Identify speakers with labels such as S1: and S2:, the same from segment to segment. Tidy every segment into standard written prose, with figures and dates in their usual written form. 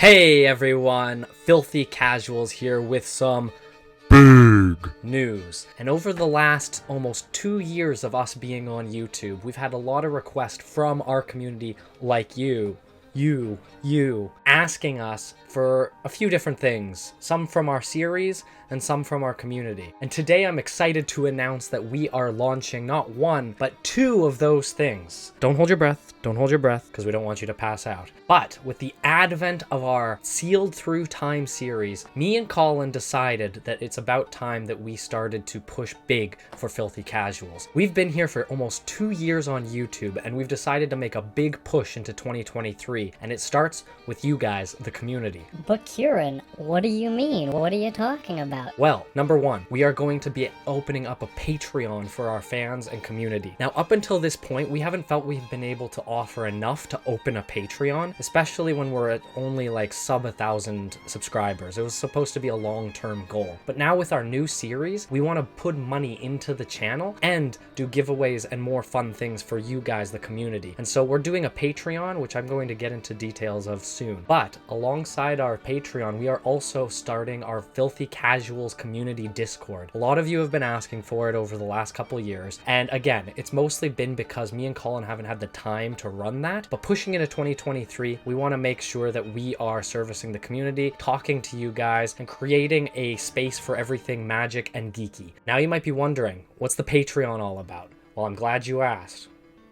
S1: Hey everyone, Filthy Casuals here with some big news. And over the last almost 2 years of us being on YouTube, we've had a lot of requests from our community like you, asking us for a few different things, some from our series and some from our community. And today I'm excited to announce that we are launching not one, but two of those things. Don't hold your breath, because we don't want you to pass out. But with the advent of our Sealed Through Time series, me and Colin decided that it's about time that we started to push big for Filthy Casuals. We've been here for almost 2 years on YouTube, and we've decided to make a big push into 2023, and it starts with you guys, the community.
S2: But Kieran, what do you mean? What are you talking about?
S1: Well, number one, we are going to be opening up a Patreon for our fans and community. Now, up until this point, we haven't felt we've been able to offer enough to open a Patreon, especially when we're at only like sub 1,000 subscribers. It was supposed to be a long-term goal. But now with our new series, we want to put money into the channel and do giveaways and more fun things for you guys, the community. And so we're doing a Patreon, which I'm going to get into details of soon. But alongside our Patreon, we are also starting our Filthy Casuals community Discord. A lot of you have been asking for it over the last couple years. And again, it's mostly been because me and Colin haven't had the time to run that. But pushing into 2023, we want to make sure that we are servicing the community, talking to you guys, and creating a space for everything magic and geeky. Now you might be wondering, what's the Patreon all about? Well, I'm glad you asked.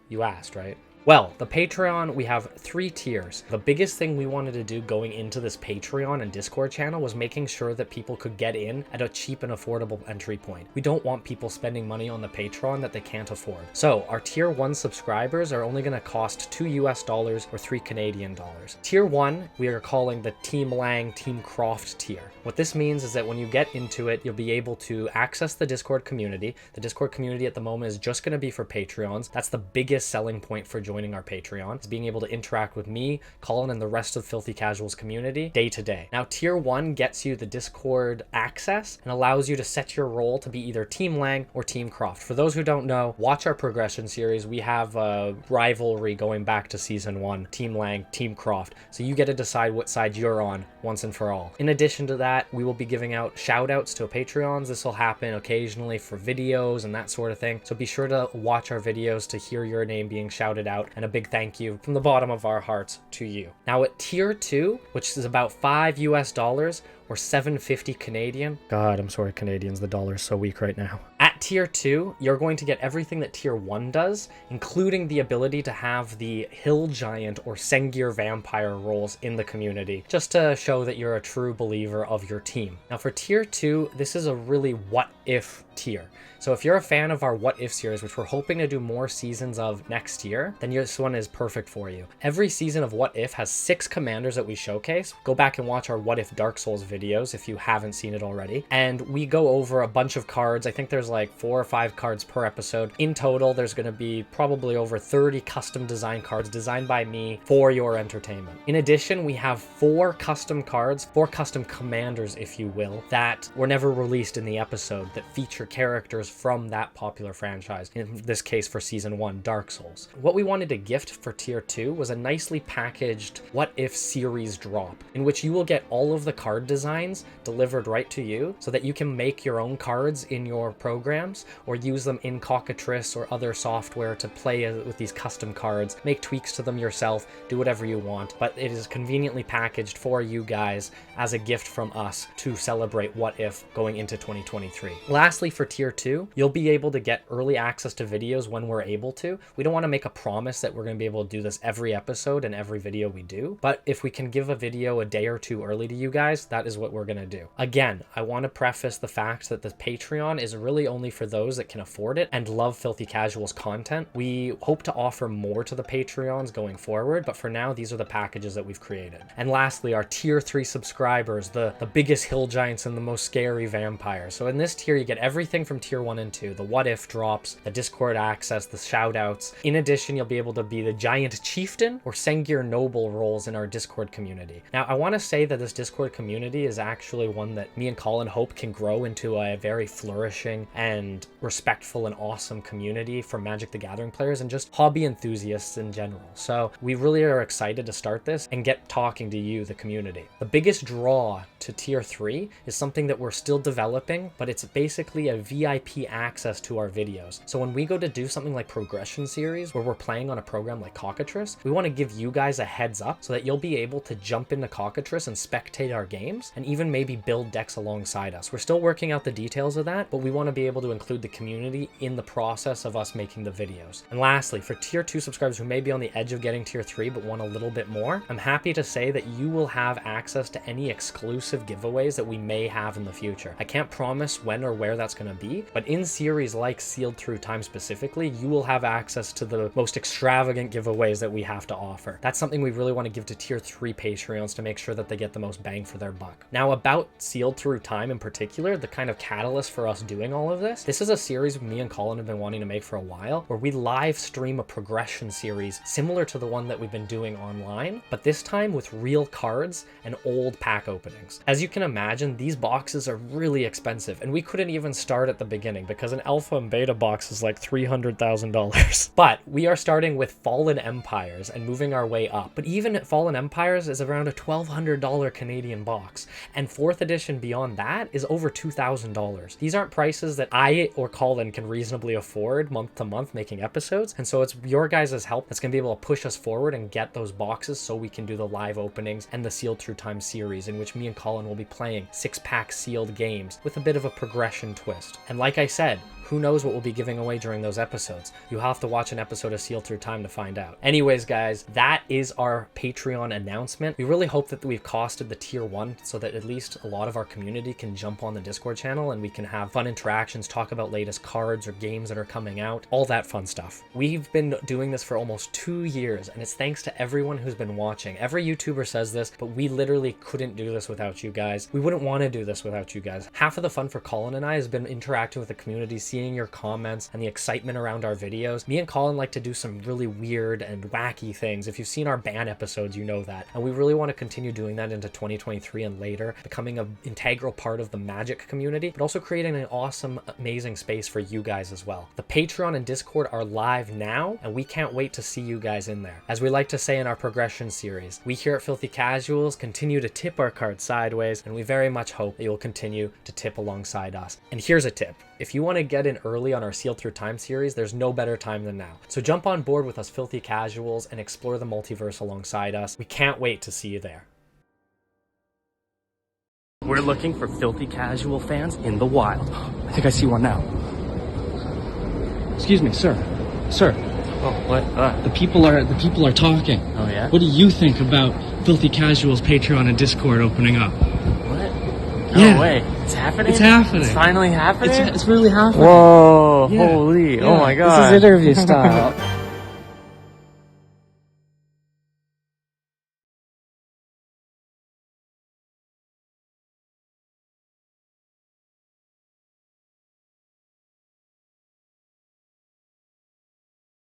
S1: You asked, right? Well, the Patreon, we have 3 tiers. The biggest thing we wanted to do going into this Patreon and Discord channel was making sure that people could get in at a cheap and affordable entry point. We don't want people spending money on the Patreon that they can't afford. So our tier 1 subscribers are only going to cost $2 US or 3 Canadian dollars. Tier 1, we are calling the Team Lang, Team Croft tier. What this means is that when you get into it, you'll be able to access the Discord community. The Discord community at the moment is just going to be for Patreons. That's the biggest selling point for joining our Patreon, is being able to interact with me, Colin, and the rest of Filthy Casuals community day to day. Now, tier 1 gets you the Discord access and allows you to set your role to be either Team Lang or Team Croft. For those who don't know, watch our progression series. We have a rivalry going back to season 1, Team Lang, Team Croft. So you get to decide what side you're on once and for all. In addition to that, we will be giving out shout outs to Patreons. This will happen occasionally for videos and that sort of thing. So be sure to watch our videos to hear your name being shouted out, and a big thank you from the bottom of our hearts to you. Now at tier 2, which is about $5 US or 750 Canadian. God, I'm sorry, Canadians, the dollar is so weak right now. At tier 2, you're going to get everything that tier 1 does, including the ability to have the Hill Giant or Sengir Vampire roles in the community, just to show that you're a true believer of your team. Now for tier 2, this is a really what if tier. So if you're a fan of our What If series, which we're hoping to do more seasons of next year, then this one is perfect for you. Every season of What If has 6 commanders that we showcase. Go back and watch our What If Dark Souls videos if you haven't seen it already. And we go over a bunch of cards. I think there's like 4 or 5 cards per episode. In total, there's going to be probably over 30 custom design cards designed by me for your entertainment. In addition, we have 4 custom cards, 4 custom commanders, if you will, that were never released in the episode that feature characters from that popular franchise, in this case for season 1, Dark Souls. What we wanted to gift for tier 2 was a nicely packaged What If series drop, in which you will get all of the card designs delivered right to you so that you can make your own cards in your programs or use them in Cockatrice or other software to play with these custom cards, make tweaks to them yourself, do whatever you want, but it is conveniently packaged for you guys as a gift from us to celebrate What If going into 2023. Lastly, for tier 2, you'll be able to get early access to videos when we're able to. We don't want to make a promise that we're going to be able to do this every episode and every video we do, but if we can give a video a day or 2 early to you guys, that is what we're going to do. Again, I want to preface the fact that the Patreon is really only for those that can afford it and love Filthy Casuals content. We hope to offer more to the Patreons going forward, but for now, these are the packages that we've created. And lastly, our tier 3 subscribers, the biggest hill giants and the most scary vampires. So in this tier, you get everything from tier 1 and 2, the What If drops, the Discord access, the shout outs. In addition, you'll be able to be the Giant Chieftain or Sengir Noble roles in our Discord community. Now, I want to say that this Discord community is actually one that me and Colin hope can grow into a very flourishing and and respectful and awesome community for Magic the Gathering players and just hobby enthusiasts in general. So we really are excited to start this and get talking to you, the community. The biggest draw to tier 3 is something that we're still developing, but it's basically a VIP access to our videos. So when we go to do something like Progression Series, where we're playing on a program like Cockatrice, we want to give you guys a heads up so that you'll be able to jump into Cockatrice and spectate our games and even maybe build decks alongside us. We're still working out the details of that, but we want to be able to include the community in the process of us making the videos. And lastly, for tier 2 subscribers who may be on the edge of getting tier 3 but want a little bit more, I'm happy to say that you will have access to any exclusive giveaways that we may have in the future. I can't promise when or where that's going to be, but in series like Sealed Through Time specifically, you will have access to the most extravagant giveaways that we have to offer. That's something we really want to give to tier 3 Patreons to make sure that they get the most bang for their buck. Now, about Sealed Through Time in particular, the kind of catalyst for us doing all of this is a series me and Colin have been wanting to make for a while, where we live stream a progression series similar to the one that we've been doing online, but this time with real cards and old pack openings. As you can imagine, these boxes are really expensive, and we couldn't even start at the beginning because an alpha and beta box is like $300,000. But we are starting with Fallen Empires and moving our way up. But even at Fallen Empires is around a $1,200 Canadian box, and 4th edition beyond that is over $2,000. These aren't prices that I or Colin can reasonably afford month to month making episodes, and so it's your guys' help that's going to be able to push us forward and get those boxes so we can do the live openings and the Sealed Through Time series, in which me and Colin will be playing 6-pack sealed games with a bit of a progression twist. And like I said, who knows what we'll be giving away during those episodes? You'll have to watch an episode of Sealed Through Time to find out. Anyways, guys, that is our Patreon announcement. We really hope that we've costed the tier 1 so that at least a lot of our community can jump on the Discord channel and we can have fun interactions, talk about latest cards or games that are coming out, all that fun stuff. We've been doing this for almost 2 years, and it's thanks to everyone who's been watching. Every YouTuber says this, but we literally couldn't do this without you guys. We wouldn't want to do this without you guys. Half of the fun for Colin and I has been interacting with the community, seeing your comments and the excitement around our videos. Me and Colin like to do some really weird and wacky things. If you've seen our ban episodes, you know that. And we really want to continue doing that into 2023 and later, becoming an integral part of the Magic community, but also creating an awesome, amazing space for you guys as well. The Patreon and Discord are live now, and we can't wait to see you guys in there. As we like to say in our progression series, we here at Filthy Casuals continue to tip our cards sideways, and we very much hope that you'll continue to tip alongside us. And here's a tip. If you want to get in early on our Sealed Through Time series, there's no better time than now. So jump on board with us Filthy Casuals and explore the multiverse alongside us. We can't wait to see you there. We're looking for Filthy Casual fans in the wild.
S3: I think I see one now. Excuse me, sir. Sir.
S1: Oh, what?
S3: The people are talking.
S1: Oh, yeah?
S3: What do you think about Filthy Casual's Patreon and Discord opening up?
S1: What?
S3: Yeah.
S1: No way. It's happening?
S3: It's happening.
S1: It's finally happening?
S3: It's really happening.
S1: Whoa,
S3: Yeah.
S1: holy.
S3: Yeah.
S1: Oh my god.
S3: This is interview style.